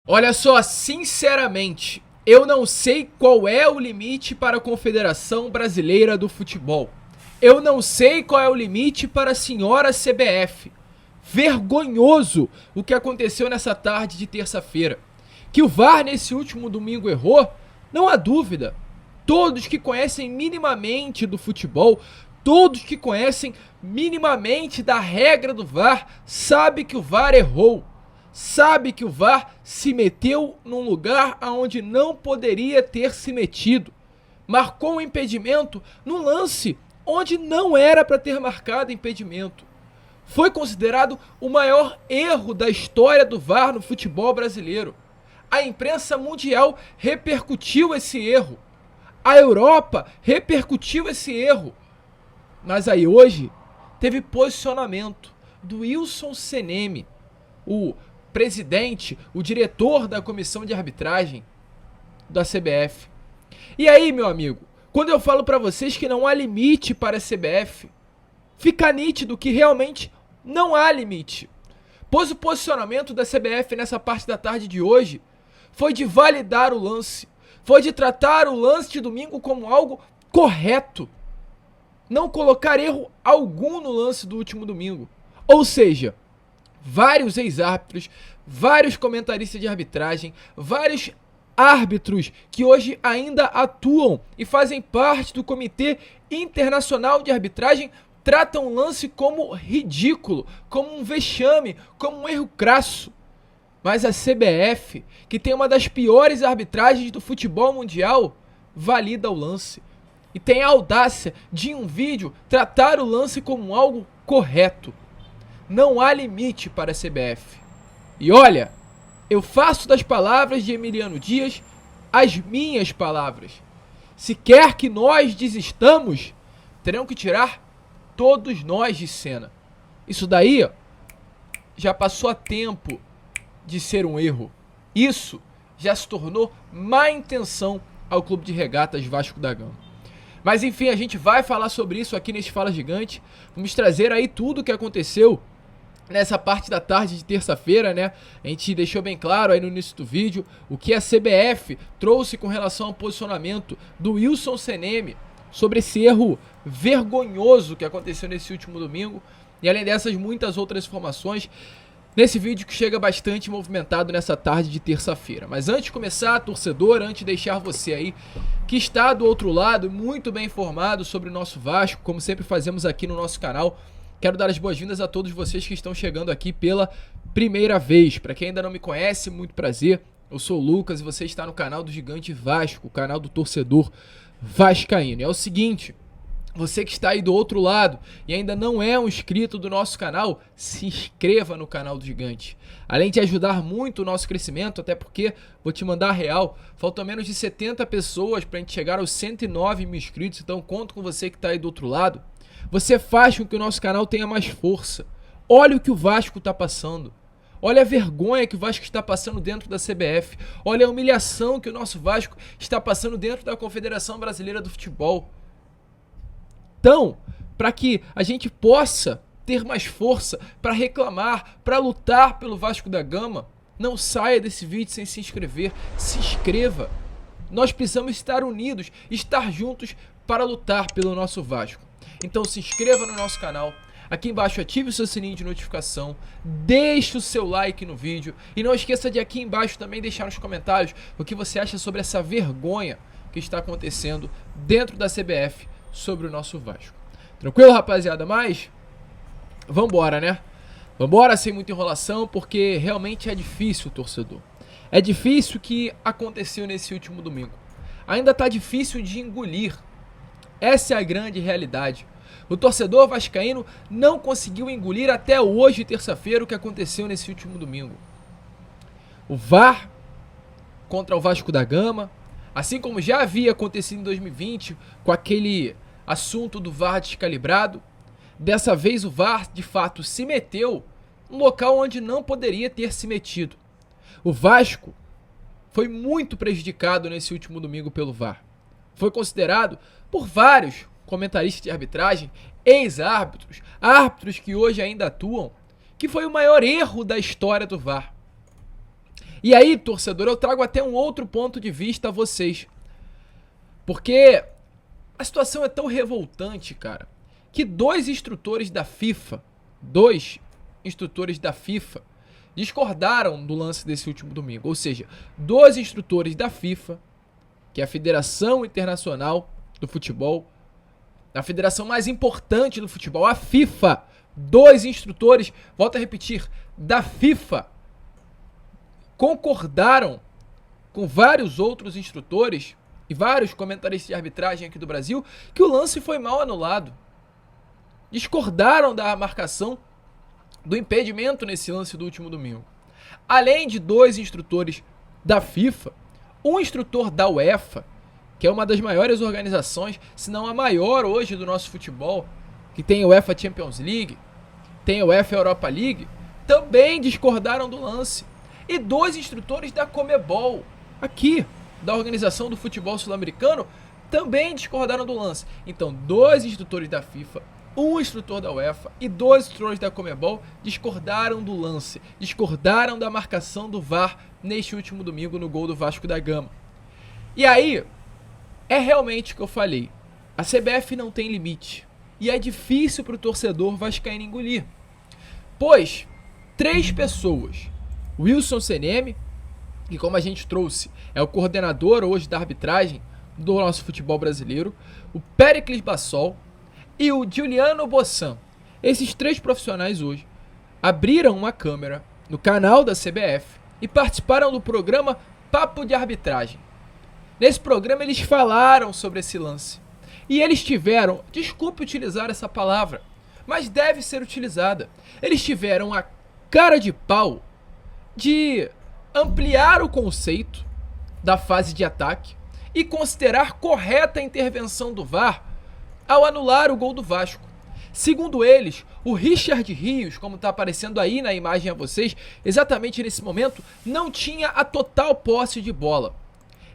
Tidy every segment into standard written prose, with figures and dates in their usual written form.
Olha só, sinceramente, eu não sei qual é o limite para a Confederação Brasileira do Futebol. Eu não sei qual é o limite para a senhora CBF. Vergonhoso o que aconteceu nessa tarde de terça-feira. Que o VAR nesse último domingo errou, não há dúvida. Todos que conhecem minimamente do futebol, todos que conhecem minimamente da regra do VAR, sabem que o VAR errou. Sabe que o VAR se meteu num lugar aonde não poderia ter se metido. Marcou um impedimento num lance onde não era para ter marcado impedimento. Foi considerado o maior erro da história do VAR no futebol brasileiro. A imprensa mundial repercutiu esse erro. A Europa repercutiu esse erro. Mas aí hoje teve posicionamento do Wilson Seneme, o presidente, o diretor da comissão de arbitragem da CBF. E aí, meu amigo, quando eu falo pra vocês que não há limite para a CBF, fica nítido que realmente não há limite. Pois o posicionamento da CBF nessa parte da tarde de hoje foi de validar o lance, foi de tratar o lance de domingo como algo correto, não colocar erro algum no lance do último domingo. Ou seja, vários ex-árbitros, vários comentaristas de arbitragem, vários árbitros que hoje ainda atuam e fazem parte do Comitê Internacional de Arbitragem tratam o lance como ridículo, como um vexame, como um erro crasso. Mas a CBF, que tem uma das piores arbitragens do futebol mundial, valida o lance. E tem a audácia de, em um vídeo, tratar o lance como algo correto. Não há limite para a CBF. E olha, eu faço das palavras de Emiliano Dias as minhas palavras. Se quer que nós desistamos, terão que tirar todos nós de cena. Isso daí ó, já passou a tempo de ser um erro. Isso já se tornou má intenção ao Clube de Regatas Vasco da Gama. Mas enfim, a gente vai falar sobre isso aqui neste Fala Gigante. Vamos trazer aí tudo o que aconteceu nessa parte da tarde de terça-feira, né? A gente deixou bem claro aí no início do vídeo o que a CBF trouxe com relação ao posicionamento do Wilson Seneme sobre esse erro vergonhoso que aconteceu nesse último domingo. E além dessas, muitas outras informações nesse vídeo que chega bastante movimentado nessa tarde de terça-feira. Mas antes de começar, torcedor, antes de deixar você aí que está do outro lado muito bem informado sobre o nosso Vasco, como sempre fazemos aqui no nosso canal, quero dar as boas-vindas a todos vocês que estão chegando aqui pela primeira vez. Para quem ainda não me conhece, muito prazer. Eu sou o Lucas e você está no canal do Gigante Vasco, o canal do torcedor vascaíno. É o seguinte, você que está aí do outro lado e ainda não é um inscrito do nosso canal, se inscreva no canal do Gigante. Além de ajudar muito o nosso crescimento, até porque, vou te mandar a real, faltam menos de 70 pessoas para a gente chegar aos 109 mil inscritos, então conto com você que está aí do outro lado. Você faz com que o nosso canal tenha mais força. Olha o que o Vasco está passando. Olha a vergonha que o Vasco está passando dentro da CBF. Olha a humilhação que o nosso Vasco está passando dentro da Confederação Brasileira do Futebol. Então, para que a gente possa ter mais força para reclamar, para lutar pelo Vasco da Gama, não saia desse vídeo sem se inscrever. Se inscreva. Nós precisamos estar unidos, estar juntos para lutar pelo nosso Vasco. Então se inscreva no nosso canal, aqui embaixo ative o seu sininho de notificação, deixe o seu like no vídeo e não esqueça de aqui embaixo também deixar nos comentários o que você acha sobre essa vergonha que está acontecendo dentro da CBF sobre o nosso Vasco. Tranquilo, rapaziada? Mas vambora, né? Vambora sem muita enrolação, porque realmente é difícil, torcedor. É difícil o que aconteceu nesse último domingo. Ainda tá difícil de engolir. Essa é a grande realidade. O torcedor vascaíno não conseguiu engolir até hoje, terça-feira, o que aconteceu nesse último domingo. O VAR contra o Vasco da Gama, assim como já havia acontecido em 2020 com aquele assunto do VAR descalibrado, dessa vez o VAR de fato se meteu num local onde não poderia ter se metido. O Vasco foi muito prejudicado nesse último domingo pelo VAR. Foi considerado por vários comentaristas de arbitragem, ex-árbitros, árbitros que hoje ainda atuam, que foi o maior erro da história do VAR. E aí, torcedor, eu trago até um outro ponto de vista a vocês. Porque a situação é tão revoltante, cara, que dois instrutores da FIFA discordaram do lance desse último domingo. Ou seja, dois instrutores da FIFA, que é a Federação Internacional do Futebol, a federação mais importante do futebol, a FIFA, dois instrutores, volto a repetir, da FIFA, concordaram com vários outros instrutores e vários comentaristas de arbitragem aqui do Brasil que o lance foi mal anulado. Discordaram da marcação do impedimento nesse lance do último domingo. Além de dois instrutores da FIFA, um instrutor da UEFA, que é uma das maiores organizações, se não a maior hoje do nosso futebol, que tem a UEFA Champions League, tem a UEFA Europa League, também discordaram do lance. E dois instrutores da Comebol, aqui, da Organização do Futebol Sul-Americano, também discordaram do lance. Então, dois instrutores da FIFA, um instrutor da UEFA e dois instrutores da Comebol discordaram do lance, discordaram da marcação do VAR neste último domingo no gol do Vasco da Gama. E aí, é realmente o que eu falei. A CBF não tem limite. E é difícil para o torcedor vascaíno engolir. Pois, três pessoas, Wilson Seneme, que como a gente trouxe, é o coordenador hoje da arbitragem do nosso futebol brasileiro, o Péricles Bassol e o Giuliano Bossan. Esses três profissionais hoje abriram uma câmera no canal da CBF e participaram do programa Papo de Arbitragem. Nesse programa eles falaram sobre esse lance. E eles tiveram, desculpe utilizar essa palavra, mas deve ser utilizada. Eles tiveram a cara de pau de ampliar o conceito da fase de ataque e considerar correta a intervenção do VAR ao anular o gol do Vasco. Segundo eles, o Richard Rios, como está aparecendo aí na imagem a vocês, exatamente nesse momento, não tinha a total posse de bola.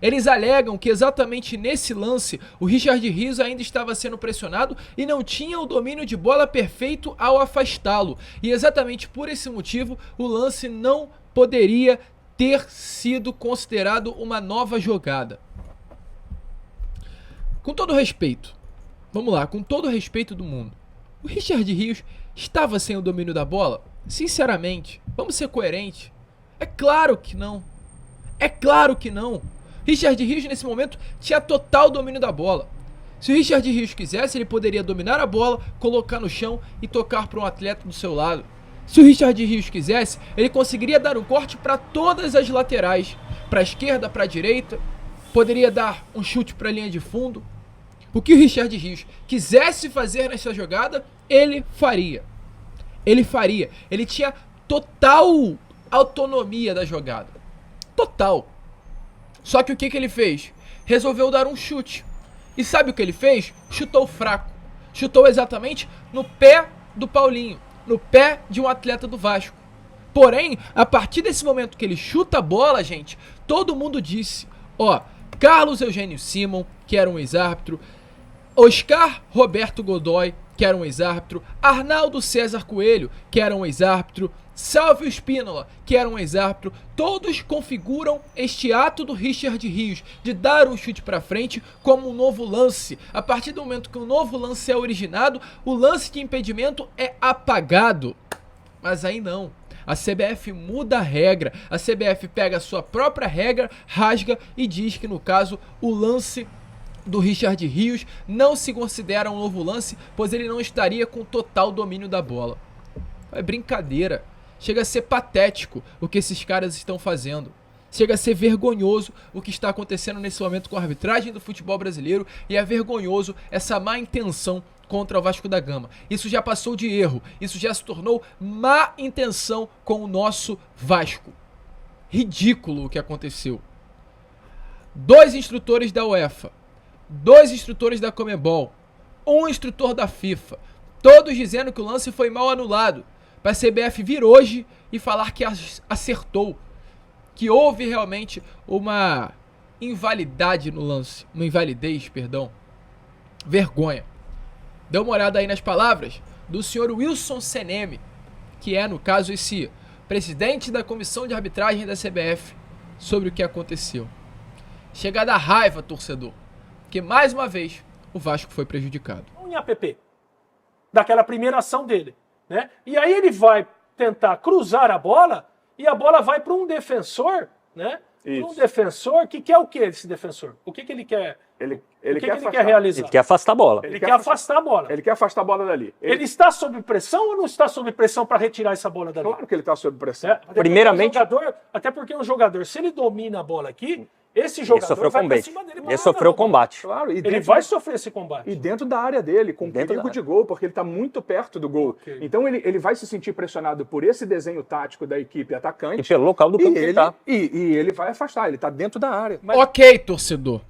Eles alegam que exatamente nesse lance, o Richard Rios ainda estava sendo pressionado e não tinha o domínio de bola perfeito ao afastá-lo. E exatamente por esse motivo, o lance não poderia ter sido considerado uma nova jogada. Com todo respeito, vamos lá, com todo o respeito do mundo, o Richard Rios estava sem o domínio da bola? Sinceramente, vamos ser coerentes. É claro que não. É claro que não. Richard Rios nesse momento tinha total domínio da bola. Se o Richard Rios quisesse, ele poderia dominar a bola, colocar no chão e tocar para um atleta do seu lado. Se o Richard Rios quisesse, ele conseguiria dar um corte para todas as laterais, para a esquerda, para a direita, poderia dar um chute para a linha de fundo. O que o Richard Rios quisesse fazer nessa jogada, ele faria. Ele faria. Ele tinha total autonomia da jogada. Total. Só que o que ele fez? Resolveu dar um chute. E sabe o que ele fez? Chutou fraco. Chutou exatamente no pé do Paulinho. No pé de um atleta do Vasco. Porém, a partir desse momento que ele chuta a bola, gente, todo mundo disse, ó, Carlos Eugênio Simon, que era um ex-árbitro, Oscar Roberto Godoy, que era um ex-árbitro, Arnaldo César Coelho, que era um ex-árbitro, Salvio Spínola, que era um ex-árbitro, todos configuram este ato do Richard Rios de dar um chute para frente como um novo lance. A partir do momento que um novo lance é originado, o lance de impedimento é apagado. Mas aí não. A CBF muda a regra. A CBF pega a sua própria regra, rasga e diz que, no caso, o lance do Richard Rios não se considera um novo lance, pois ele não estaria com total domínio da bola. É brincadeira. Chega a ser patético o que esses caras estão fazendo. Chega a ser vergonhoso o que está acontecendo nesse momento com a arbitragem do futebol brasileiro e é vergonhoso essa má intenção contra o Vasco da Gama. Isso já passou de erro, isso já se tornou má intenção com o nosso Vasco. Ridículo o que aconteceu. Dois instrutores da UEFA, dois instrutores da Comebol, um instrutor da FIFA, todos dizendo que o lance foi mal anulado, para a CBF vir hoje e falar que acertou, que houve realmente uma invalidade no lance, uma invalidez, perdão. Vergonha. Dê uma olhada aí nas palavras do senhor Wilson Seneme, que é, no caso, esse presidente da comissão de arbitragem da CBF, sobre o que aconteceu. Chega a dar raiva, torcedor, porque mais uma vez o Vasco foi prejudicado. Em APP, daquela primeira ação dele, né? E aí ele vai tentar cruzar a bola e a bola vai para um defensor, né? Um defensor que quer o que esse defensor? O que ele quer? Ele quer realizar? Ele quer afastar a bola. Ele quer afastar a bola. Ele quer afastar a bola dali. Ele está sob pressão ou não está sob pressão para retirar essa bola dali? Claro que ele está sob pressão. Primeiramente, até porque um jogador, se ele domina a bola aqui, esse jogador vai pra cima dele. Ele sofreu combate. Claro, ele vai sofrer esse combate. E dentro da área dele, com perigo de gol, porque ele está muito perto do gol. Okay. Então ele vai se sentir pressionado por esse desenho tático da equipe atacante. E pelo local do campo que ele tá. E ele vai afastar, ele está dentro da área. Mas... Ok, torcedor.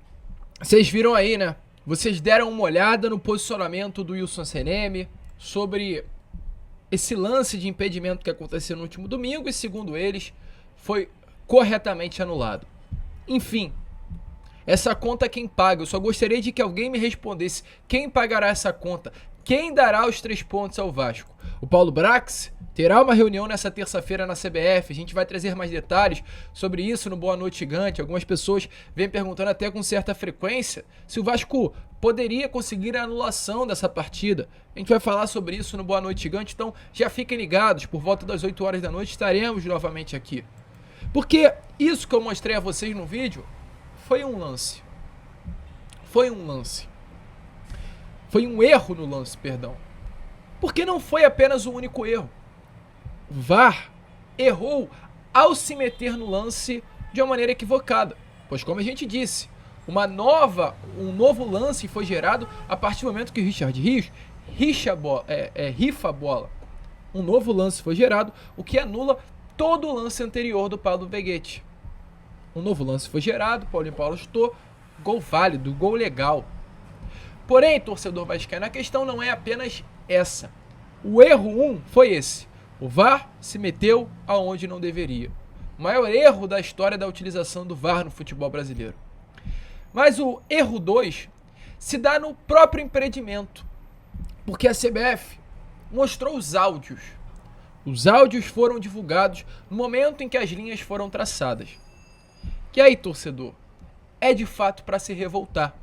Vocês viram aí, né? Vocês deram uma olhada no posicionamento do Wilson Seneme sobre esse lance de impedimento que aconteceu no último domingo e, segundo eles, foi corretamente anulado. Enfim, essa conta quem paga? Eu só gostaria de que alguém me respondesse quem pagará essa conta. Quem dará os 3 pontos ao Vasco? O Paulo Brax terá uma reunião nessa terça-feira na CBF. A gente vai trazer mais detalhes sobre isso no Boa Noite Gigante. Algumas pessoas vêm perguntando até com certa frequência se o Vasco poderia conseguir a anulação dessa partida. A gente vai falar sobre isso no Boa Noite Gigante, então já fiquem ligados. Por volta das 8 horas da noite estaremos novamente aqui. Porque isso que eu mostrei a vocês no vídeo foi um lance. Foi um erro no lance, perdão. Porque não foi apenas o único erro. O VAR errou ao se meter no lance de uma maneira equivocada. Pois como a gente disse, um novo lance foi gerado a partir do momento que o Richard Rios rifa a bola. Um novo lance foi gerado, o que anula todo o lance anterior do Paulo Veguete. Um novo lance foi gerado, Paulinho Paulo chutou, gol válido, gol legal. Porém, torcedor vascaíno, a questão não é apenas essa. O erro 1 foi esse. O VAR se meteu aonde não deveria. O maior erro da história da utilização do VAR no futebol brasileiro. Mas o erro 2 se dá no próprio impedimento. Porque a CBF mostrou os áudios. Os áudios foram divulgados no momento em que as linhas foram traçadas. E aí, torcedor, é de fato para se revoltar.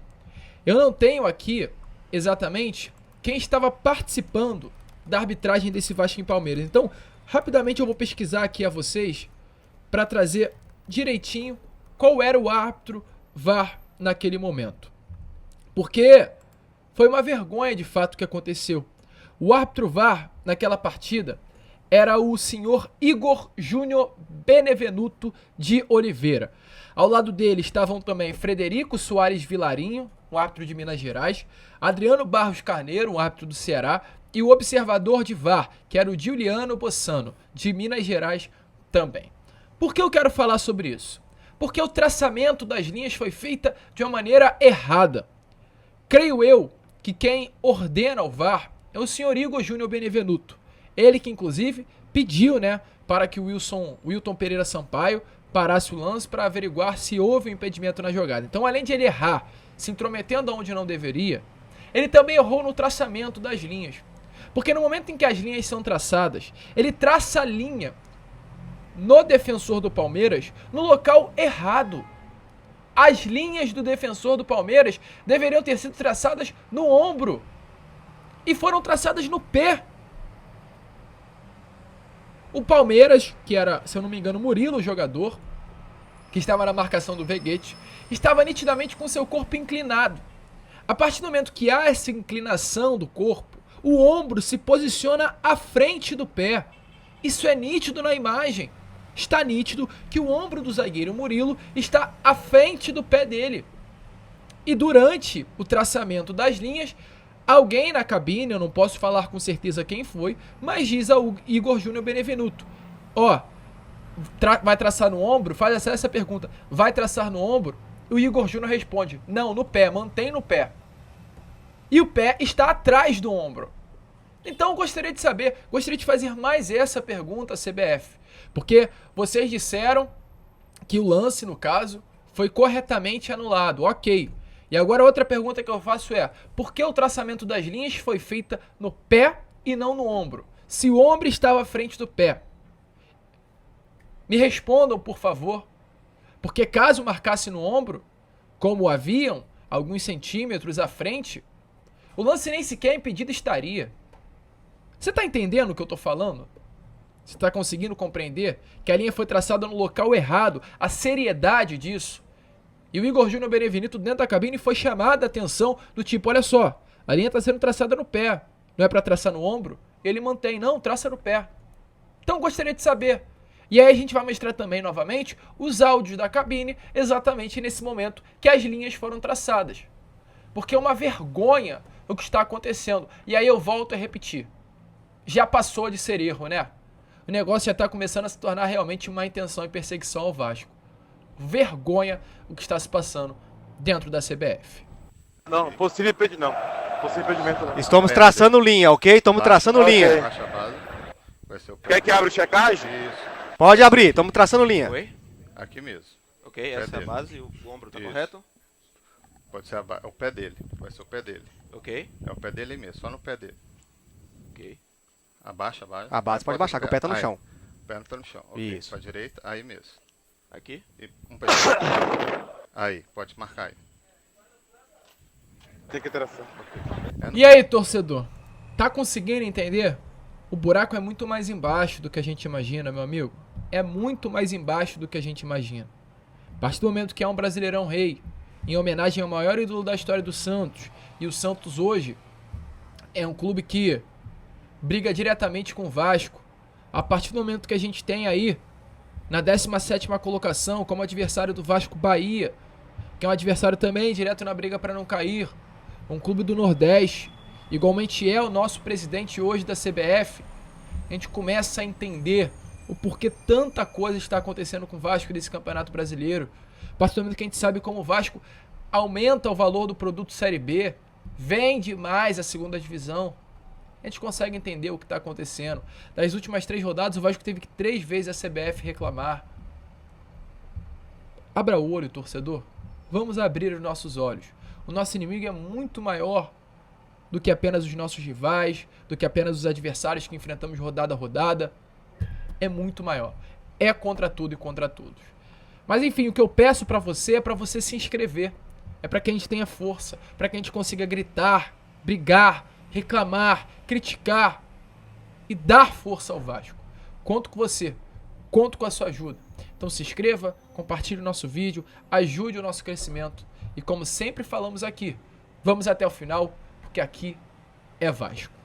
Eu não tenho aqui exatamente quem estava participando da arbitragem desse Vasco em Palmeiras. Então, rapidamente eu vou pesquisar aqui a vocês para trazer direitinho qual era o árbitro VAR naquele momento. Porque foi uma vergonha de fato o que aconteceu. O árbitro VAR naquela partida era o senhor Igor Júnior Benevenuto de Oliveira. Ao lado dele estavam também Frederico Soares Vilarinho, um árbitro de Minas Gerais, Adriano Barros Carneiro, um árbitro do Ceará, e o observador de VAR, que era o Giuliano Bossano, de Minas Gerais também. Por que eu quero falar sobre isso? Porque o traçamento das linhas foi feito de uma maneira errada. Creio eu que quem ordena o VAR é o senhor Igor Júnior Benevenuto. Ele que, inclusive, pediu, né, para que o Wilton Pereira Sampaio parasse o lance para averiguar se houve um impedimento na jogada. Então, além de ele errar, se intrometendo onde não deveria, ele também errou no traçamento das linhas. Porque no momento em que as linhas são traçadas, ele traça a linha no defensor do Palmeiras no local errado. As linhas do defensor do Palmeiras deveriam ter sido traçadas no ombro e foram traçadas no pé. O Palmeiras, que era, se eu não me engano, Murilo, o jogador, que estava na marcação do Veguete, estava nitidamente com seu corpo inclinado. A partir do momento que há essa inclinação do corpo, o ombro se posiciona à frente do pé. Isso é nítido na imagem. Está nítido que o ombro do zagueiro Murilo está à frente do pé dele. E durante o traçamento das linhas, alguém na cabine, eu não posso falar com certeza quem foi, mas diz ao Igor Júnior Benevenuto: ó, vai traçar no ombro? Faz essa pergunta. Vai traçar no ombro? O Igor Júnior responde: não, no pé, mantém no pé. E o pé está atrás do ombro. Então eu gostaria de saber, gostaria de fazer mais essa pergunta à CBF. Porque vocês disseram que o lance, no caso, foi corretamente anulado. Ok. E agora outra pergunta que eu faço é: por que o traçamento das linhas foi feita no pé e não no ombro? Se o ombro estava à frente do pé. Me respondam, por favor. Porque caso marcasse no ombro, como haviam, alguns centímetros à frente, o lance nem sequer impedido estaria. Você tá entendendo o que eu tô falando? Você tá conseguindo compreender que a linha foi traçada no local errado, a seriedade disso? E o Igor Júnior Benevenuto dentro da cabine foi chamado a atenção do tipo, olha só, a linha tá sendo traçada no pé, não é pra traçar no ombro? Ele mantém, não, traça no pé. Então gostaria de saber. E aí a gente vai mostrar também novamente os áudios da cabine exatamente nesse momento que as linhas foram traçadas. Porque é uma vergonha o que está acontecendo. E aí eu volto a repetir. Já passou de ser erro, né? O negócio já está começando a se tornar realmente uma intenção e perseguição ao Vasco. Vergonha o que está se passando dentro da CBF. Não, possível impedimento não. Possível impedimento não. Estamos traçando linha, ok? Estamos traçando linha. Baixa a base. Vai ser o Quer que abra o checagem? Isso. Pode abrir, estamos traçando linha. Oi? Aqui mesmo. Ok, essa é a base, o ombro tá correto? Pode ser o pé dele. Vai ser o pé dele. Ok. É o pé dele mesmo, só no pé dele. Ok. Abaixa a base. A base pode baixar, que o pé tá no chão. O pé não tá no chão. Ok, Isso. pra direita, aí mesmo. Aqui? E um pé. Aí, pode marcar aí. Tem que tração. E aí, torcedor? Tá conseguindo entender? O buraco é muito mais embaixo do que a gente imagina, meu amigo. É muito mais embaixo do que a gente imagina. A partir do momento que é um Brasileirão Rei, em homenagem ao maior ídolo da história do Santos, e o Santos hoje é um clube que briga diretamente com o Vasco. A partir do momento que a gente tem aí, na 17ª colocação, como adversário do Vasco Bahia, que é um adversário também direto na briga para não cair, um clube do Nordeste, igualmente é o nosso presidente hoje da CBF, a gente começa a entender o porquê tanta coisa está acontecendo com o Vasco nesse Campeonato Brasileiro. A partir do momento que a gente sabe como o Vasco aumenta o valor do produto Série B, vende mais a segunda divisão, a gente consegue entender o que está acontecendo. Das últimas 3 rodadas, o Vasco teve que 3 vezes a CBF reclamar. Abra o olho, torcedor. Vamos abrir os nossos olhos. O nosso inimigo é muito maior do que apenas os nossos rivais, do que apenas os adversários que enfrentamos rodada a rodada. É muito maior. É contra tudo e contra todos. Mas enfim, o que eu peço pra você é pra você se inscrever. É pra que a gente tenha força, pra que a gente consiga gritar, brigar, reclamar, criticar e dar força ao Vasco. Conto com você, conto com a sua ajuda. Então se inscreva, compartilhe o nosso vídeo, ajude o nosso crescimento. E como sempre falamos aqui, vamos até o final, porque aqui é Vasco.